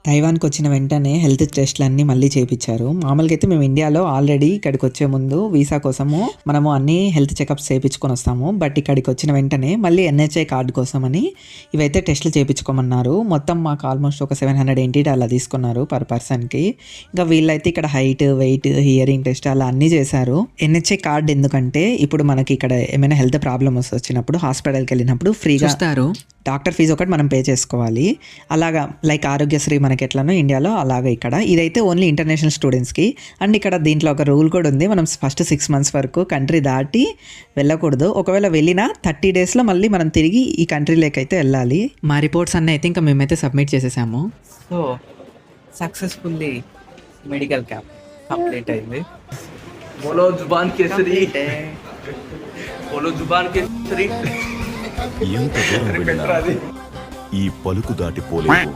తైవాన్‌కి వచ్చిన వెంటనే హెల్త్ టెస్ట్‌లన్నీ మళ్ళీ చేపిచ్చారు. మామూలుగా అయితే మేము ఇండియాలో ఆల్రెడీ ఇక్కడికి వచ్చే ముందు వీసా కోసము మనము అన్ని హెల్త్ చెకప్స్ చేపించుకొని వస్తాము. బట్ ఇక్కడికి వచ్చిన వెంటనే మళ్ళీ ఎన్‌హెచ్‌ఐ కార్డ్ కోసమని ఇవైతే టెస్టులు చేపించుకోమన్నారు. మొత్తం మాకు ఆల్మోస్ట్ ఒక 780 అలా తీసుకున్నారు పర్ పర్సన్‌కి. ఇంకా వీళ్ళైతే ఇక్కడ హైట్, వెయిట్, హియరింగ్ టెస్ట్ అలా అన్నీ చేశారు. ఎన్‌హెచ్‌ఐ కార్డ్ ఎందుకంటే ఇప్పుడు మనకి ఇక్కడ ఏమైనా హెల్త్ ప్రాబ్లమ్స్ వచ్చినప్పుడు హాస్పిటల్‌కి వెళ్ళినప్పుడు ఫ్రీగా ఇస్తారు. డాక్టర్ ఫీజు ఒకటి మనం పే చేసుకోవాలి. అలాగా లైక్ ఆరోగ్యశ్రీ మనకి ఎట్లనో ఇండియాలో అలాగే ఇక్కడ. ఇదైతే ఓన్లీ ఇంటర్నేషనల్ స్టూడెంట్స్‌కి. అండ్ ఇక్కడ దీంట్లో ఒక రూల్ కూడా ఉంది. మనం ఫస్ట్ 6 మంత్స్ వరకు కంట్రీ దాటి వెళ్ళకూడదు. ఒకవేళ వెళ్ళినా 30 డేస్‌లో మళ్ళీ మనం తిరిగి ఈ కంట్రీలోకి అయితే వెళ్ళాలి. మా రిపోర్ట్స్ అన్నీ అయితే ఇంకా మేమైతే సబ్మిట్ చేసేసాము. So successfully medical camp complete అయింది. बोलो जुबान केसरी, बोलो जुबान केसरी. ఎంత దూరం వెళ్ళినా ఈ పలుకు దాటిపోలేదు